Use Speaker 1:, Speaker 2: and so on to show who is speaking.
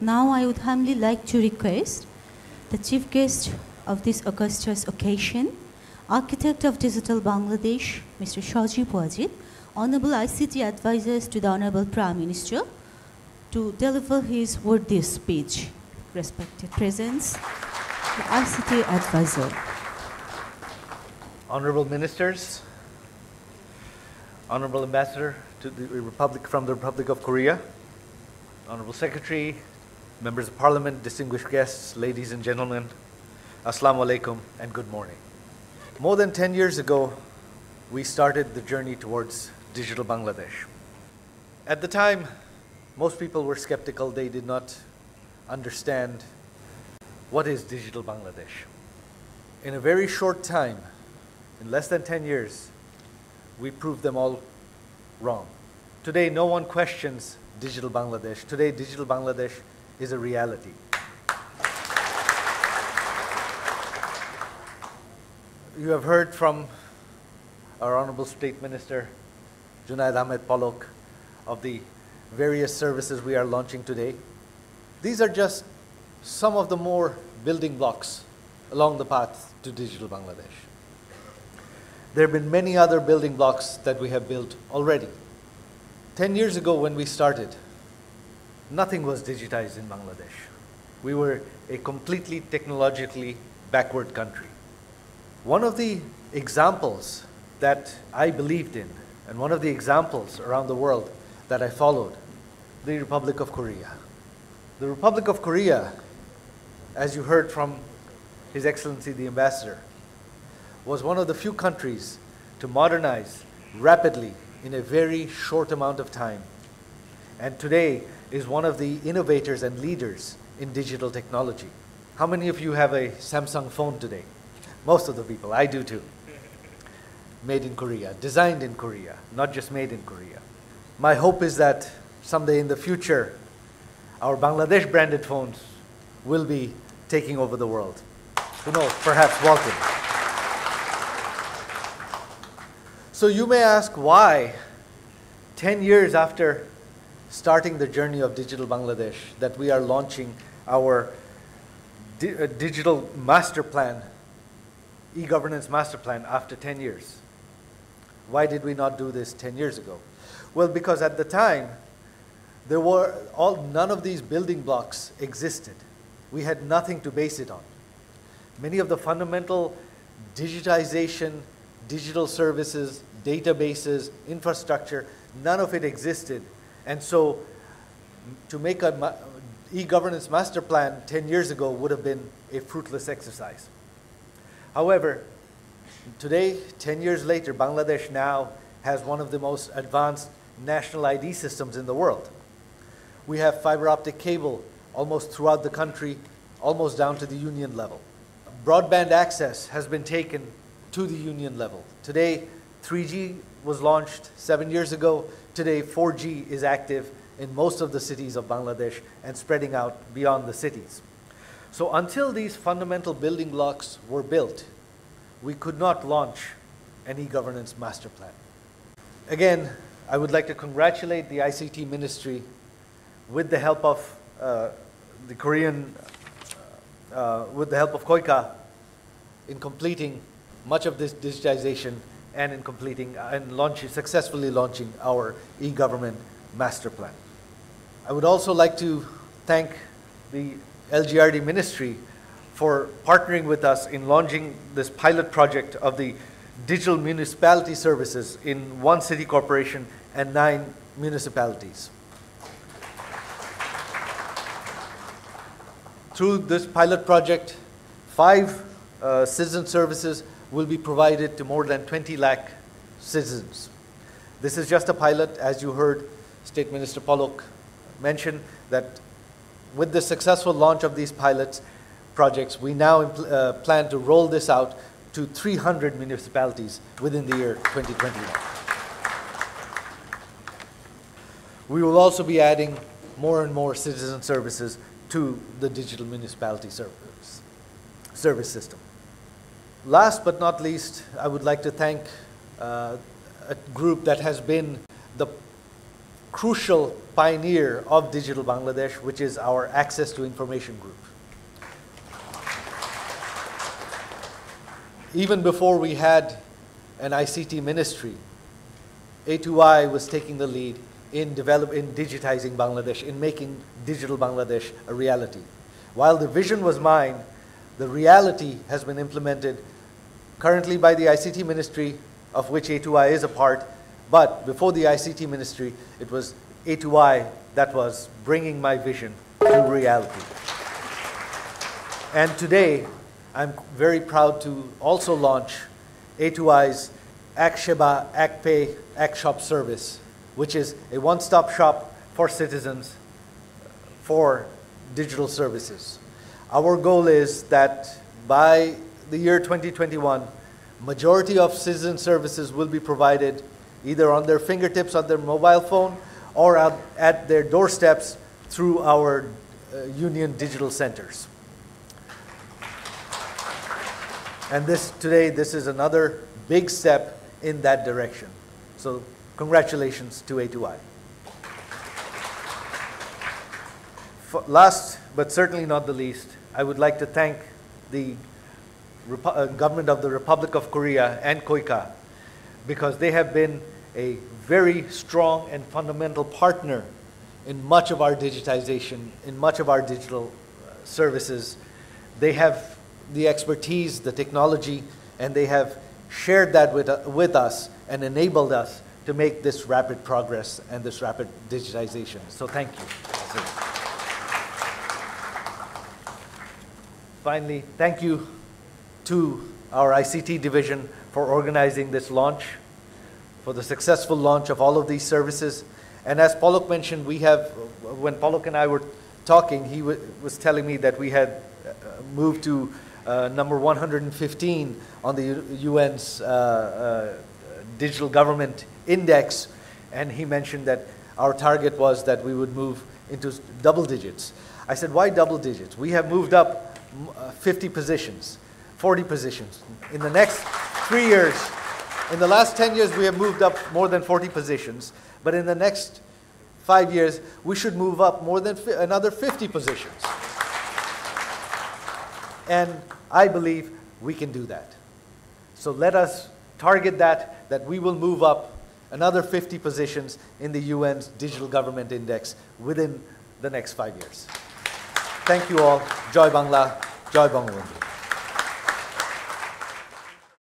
Speaker 1: Now I would humbly like to request the chief guest of this auspicious occasion, Architect of Digital Bangladesh, Mr. Sajib Wajid, Honorable ICT Advisors to the Honorable Prime Minister, to deliver his worthy speech. Respected presence, the ICT Advisor.
Speaker 2: Honorable Ministers, Honorable Ambassador to the Republic from the Republic of Korea, Honorable Secretary, Members of Parliament, distinguished guests, ladies and gentlemen, Assalamu alaikum and good morning. More than 10 years ago, we started the journey towards digital Bangladesh. At the time, most people were skeptical. They did not understand what is digital Bangladesh. In a very short time, in less than 10 years, we proved them all wrong. Today, no one questions digital Bangladesh. Today, digital Bangladesh is a reality. You have heard from our Honorable State Minister, Junaid Ahmed Palok, of the various services we are launching today. These are just some of the more building blocks along the path to digital Bangladesh. There have been many other building blocks that we have built already. 10 years ago when we started, nothing was digitized in Bangladesh. We were a completely technologically backward country. One of the examples that I believed in, and one of the examples around the world that I followed, the Republic of Korea. The Republic of Korea, as you heard from His Excellency the Ambassador, was one of the few countries to modernize rapidly in a very short amount of time. And today is one of the innovators and leaders in digital technology. How many of you have a Samsung phone today? Most of the people, I do too. Made in Korea, designed in Korea, not just made in Korea. My hope is that someday in the future, our Bangladesh branded phones will be taking over the world. Who knows, perhaps Walton. So you may ask why 10 years after starting the journey of digital Bangladesh that we are launching our digital master plan, e-governance master plan after 10 years. Why did we not do this 10 years ago? Well, because at the time, none of these building blocks existed. We had nothing to base it on. Many of the fundamental digitization, digital services, databases, infrastructure, none of it existed. And so to make an e-governance master plan 10 years ago would have been a fruitless exercise. However, today, 10 years later, Bangladesh now has one of the most advanced national ID systems in the world. We have fiber optic cable almost throughout the country, almost down to the union level. Broadband access has been taken to the union level. Today, 3G was launched 7 years ago. Today, 4G is active in most of the cities of Bangladesh and spreading out beyond the cities. So until these fundamental building blocks were built, we could not launch an e-governance master plan. Again, I would like to congratulate the ICT Ministry with the help of the Korean, with the help of KOICA in completing much of this digitization and in completing and successfully launching our e-government master plan. I would also like to thank the LGRD Ministry for partnering with us in launching this pilot project of the digital municipality services in 1 city corporation and 9 municipalities. Through this pilot project, 5 citizen services will be provided to more than 20 lakh citizens. This is just a pilot. As you heard State Minister Palok mention, that with the successful launch of these pilot projects, we now plan to roll this out to 300 municipalities within the year 2021. We will also be adding more and more citizen services to the digital municipality service system. Last but not least, I would like to thank a group that has been the crucial pioneer of Digital Bangladesh, which is our Access to Information Group. Even before we had an ICT ministry, A2I was taking the lead in digitizing Bangladesh, in making Digital Bangladesh a reality. While the vision was mine, the reality has been implemented currently by the ICT ministry, of which A2I is a part, but before the ICT ministry, it was A2I that was bringing my vision to reality. And today, I'm very proud to also launch A2I's Aksheba, Akpay, Akshop service, which is a one-stop shop for citizens for digital services. Our goal is that by the year 2021, majority of citizen services will be provided either on their fingertips, on their mobile phone, or at their doorsteps through our union digital centers. And today, this is another big step in that direction. So congratulations to A2I. Last, but certainly not the least, I would like to thank the government of the Republic of Korea and KOICA, because they have been a very strong and fundamental partner in much of our digitization, in much of our digital services. They have the expertise, the technology, and they have shared that with us and enabled us to make this rapid progress and this rapid digitization. So thank you. Finally, thank you to our ICT division for organizing this launch, for the successful launch of all of these services. And as Polok mentioned, we have, when Polok and I were talking, he was telling me that we had moved to number 115 on the UN's Digital Government Index, and he mentioned that our target was that we would move into double digits. I said, why double digits? We have moved up 50 positions, 40 positions. In the next 3 years, in the last 10 years, we have moved up more than 40 positions, but in the next 5 years, we should move up more than another 50 positions. And I believe we can do that. So let us target that we will move up another 50 positions in the UN's Digital Government Index within the next 5 years. Thank you all. Joy Bangla, Joy Bangla.